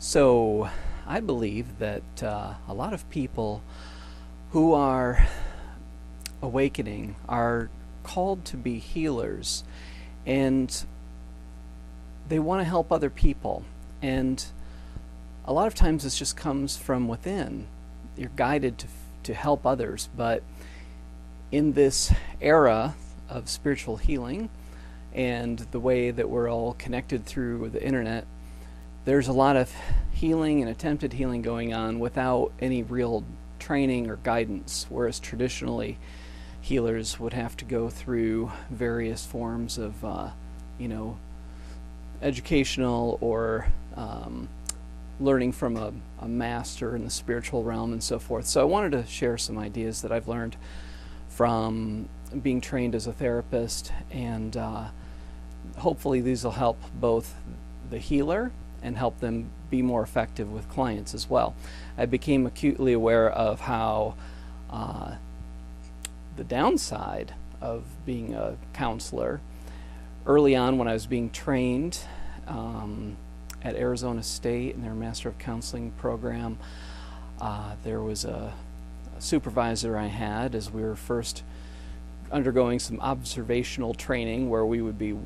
So, I believe that a lot of people who are awakening are called to be healers, and they want to help other people. And a lot of times this just comes from within. You're guided to help others, but in this era of spiritual healing and the way that we're all connected through the internet, there's a lot of healing and attempted healing going on without any real training or guidance, whereas traditionally healers would have to go through various forms of, educational or learning from a master in the spiritual realm and so forth. So I wanted to share some ideas that I've learned from being trained as a therapist, and hopefully these will help both the healer and help them be more effective with clients as well. I became acutely aware of how the downside of being a counselor early on when I was being trained at Arizona State in their Master of Counseling program. There was a supervisor I had as we were first undergoing some observational training where we would be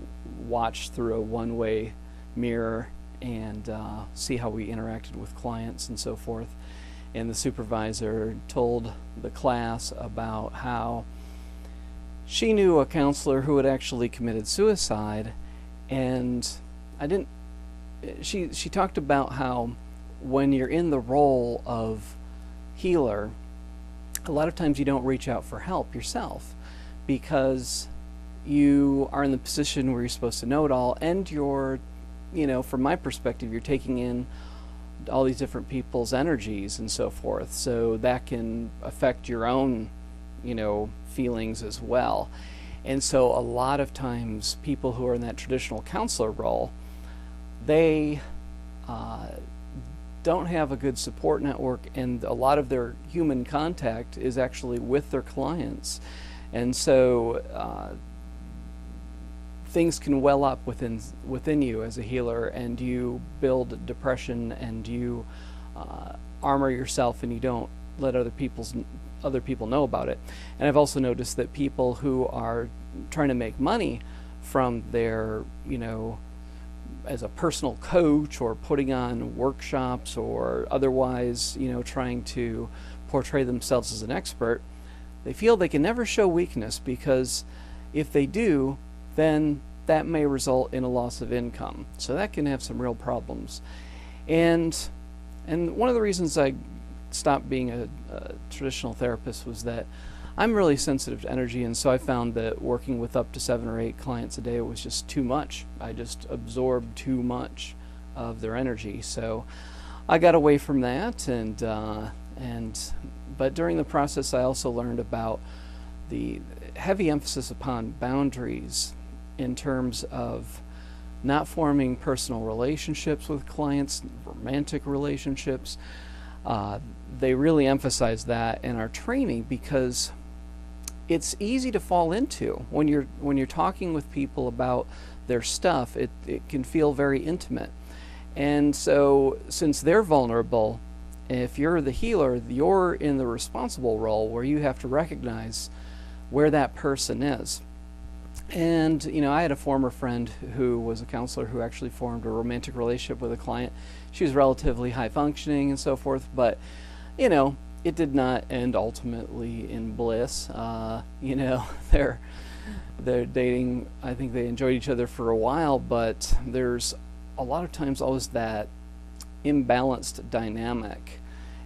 watched through a one-way mirror and see how we interacted with clients and so forth. And the supervisor told the class about how she knew a counselor who had actually committed suicide, and she talked about how when you're in the role of healer, a lot of times you don't reach out for help yourself because you are in the position where you're supposed to know it all, and you're, from my perspective, you're taking in all these different people's energies and so forth. So that can affect your own, feelings as well. And so a lot of times people who are in that traditional counselor role, they don't have a good support network, and a lot of their human contact is actually with their clients. And so things can well up within you as a healer, and you build depression, and you armor yourself, and you don't let other people know about it. And I've also noticed that people who are trying to make money from their, as a personal coach or putting on workshops or otherwise, trying to portray themselves as an expert, they feel they can never show weakness, because if they do, then that may result in a loss of income. So that can have some real problems. And one of the reasons I stopped being a traditional therapist was that I'm really sensitive to energy, and so I found that working with up to 7 or 8 clients a day was just too much. I just absorbed too much of their energy. So I got away from that, but during the process I also learned about the heavy emphasis upon boundaries in terms of not forming personal relationships with clients, romantic relationships. They really emphasize that in our training, because it's easy to fall into when you're talking with people about their stuff. It can feel very intimate, and so since they're vulnerable, if you're the healer, you're in the responsible role where you have to recognize where that person is. And I had a former friend who was a counselor who actually formed a romantic relationship with a client. She was relatively high functioning and so forth, but it did not end ultimately in bliss. They're dating. I think they enjoyed each other for a while, but there's a lot of times always that imbalanced dynamic.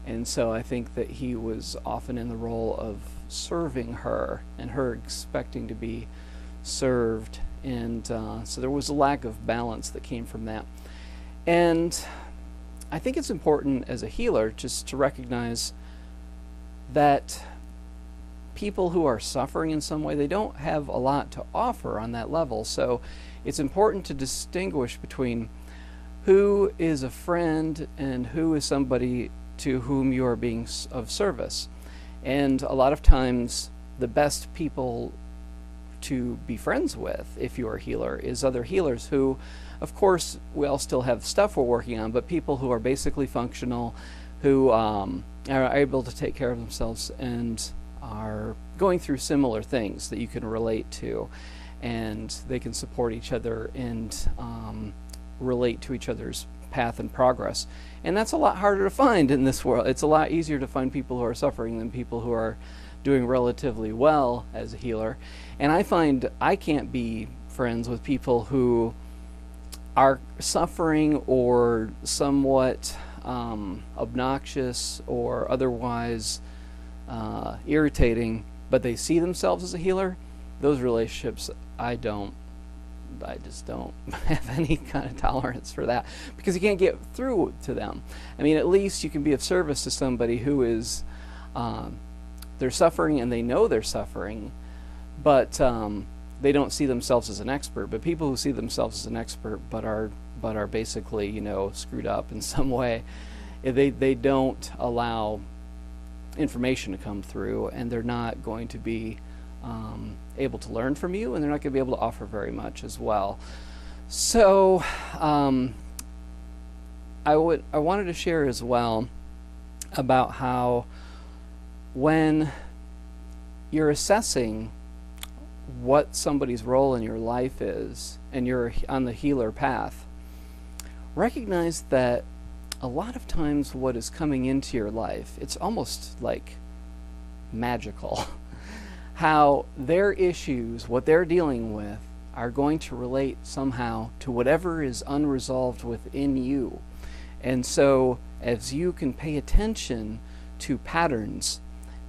And so I think that he was often in the role of serving her and her expecting to be served, and so there was a lack of balance that came from that. And I think it's important as a healer just to recognize that people who are suffering in some way, they don't have a lot to offer on that level. So it's important to distinguish between who is a friend and who is somebody to whom you are being of service. And a lot of times the best people to be friends with, if you're a healer, is other healers who Of course, we all still have stuff we're working on, but people who are basically functional, who are able to take care of themselves and are going through similar things that you can relate to, and they can support each other and relate to each other's path and progress. And that's a lot harder to find in this world. It's a lot easier to find people who are suffering than people who are doing relatively well as a healer. And I find I can't be friends with people who are suffering or somewhat obnoxious or otherwise irritating, but they see themselves as a healer. Those relationships, I just don't have any kind of tolerance for that, because you can't get through to them. I mean, at least you can be of service to somebody who is they're suffering and they know they're suffering, but they don't see themselves as an expert. But people who see themselves as an expert but are basically, you know, screwed up in some way, they don't allow information to come through, and they're not going to be able to learn from you, and they're not going to be able to offer very much as well. So I wanted to share as well about how when you're assessing what somebody's role in your life is and you're on the healer path, recognize that a lot of times what is coming into your life, it's almost like magical. How their issues, what they're dealing with, are going to relate somehow to whatever is unresolved within you. And so as you can pay attention to patterns,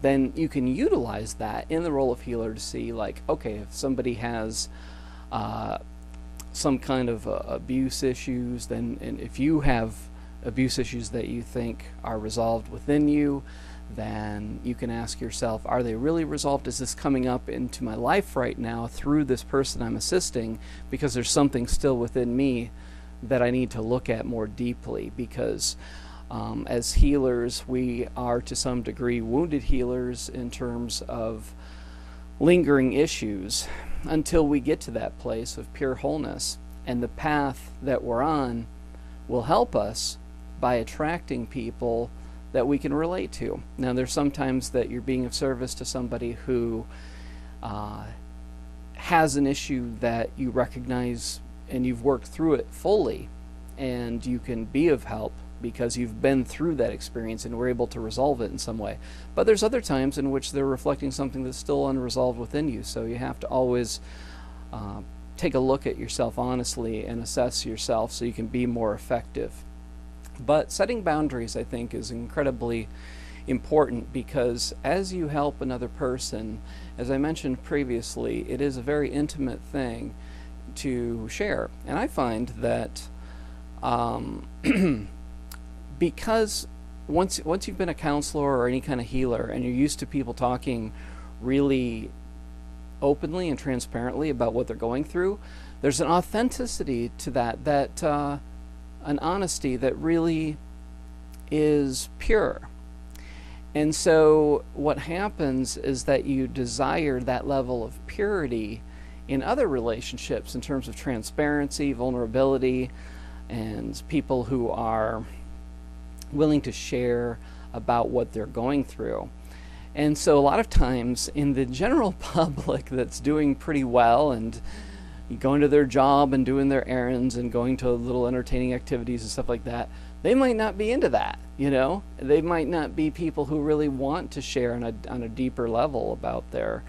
then you can utilize that in the role of healer to see, like, okay, if somebody has some kind of abuse issues, then, and if you have abuse issues that you think are resolved within you, then you can ask yourself, are they really resolved? Is this coming up into my life right now through this person I'm assisting? Because there's something still within me that I need to look at more deeply, because as healers, we are to some degree wounded healers in terms of lingering issues until we get to that place of pure wholeness. And the path that we're on will help us by attracting people that we can relate to. Now, there's sometimes that you're being of service to somebody who has an issue that you recognize and you've worked through it fully, and you can be of help because you've been through that experience and were able to resolve it in some way. But there's other times in which they're reflecting something that's still unresolved within you, so you have to always take a look at yourself honestly and assess yourself so you can be more effective. But setting boundaries, I think, is incredibly important, because as you help another person, as I mentioned previously, it is a very intimate thing to share. And I find that because once you've been a counselor or any kind of healer and you're used to people talking really openly and transparently about what they're going through, there's an authenticity to that, an honesty that really is pure. And so what happens is that you desire that level of purity in other relationships in terms of transparency, vulnerability, and people who are willing to share about what they're going through. And so a lot of times in the general public that's doing pretty well and going to their job and doing their errands and going to little entertaining activities and stuff like that, they might not be into that, you know? They might not be people who really want to share on a deeper level about their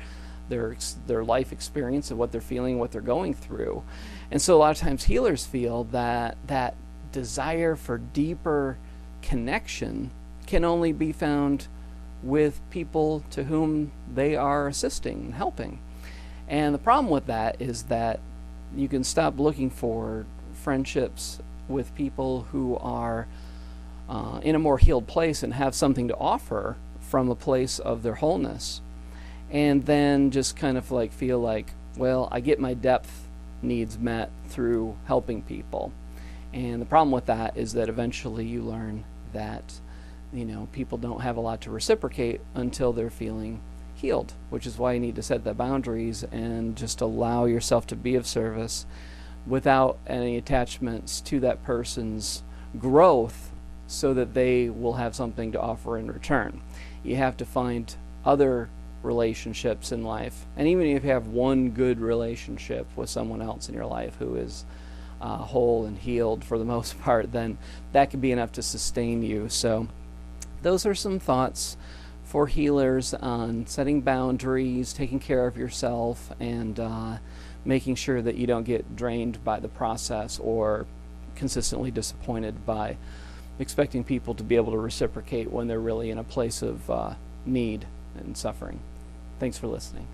life experience and what they're feeling, what they're going through. And so a lot of times healers feel that that desire for deeper connection can only be found with people to whom they are assisting and helping. And the problem with that is that you can stop looking for friendships with people who are in a more healed place and have something to offer from a place of their wholeness, and then just kind of like feel like, well, I get my depth needs met through helping people. And the problem with that is that eventually you learn that, you know, people don't have a lot to reciprocate until they're feeling healed, which is why you need to set the boundaries and just allow yourself to be of service without any attachments to that person's growth, so that they will have something to offer in return. You have to find other relationships in life, and even if you have one good relationship with someone else in your life who is whole and healed for the most part, then that could be enough to sustain you. So those are some thoughts for healers on setting boundaries, taking care of yourself, and making sure that you don't get drained by the process or consistently disappointed by expecting people to be able to reciprocate when they're really in a place of need and suffering. Thanks for listening.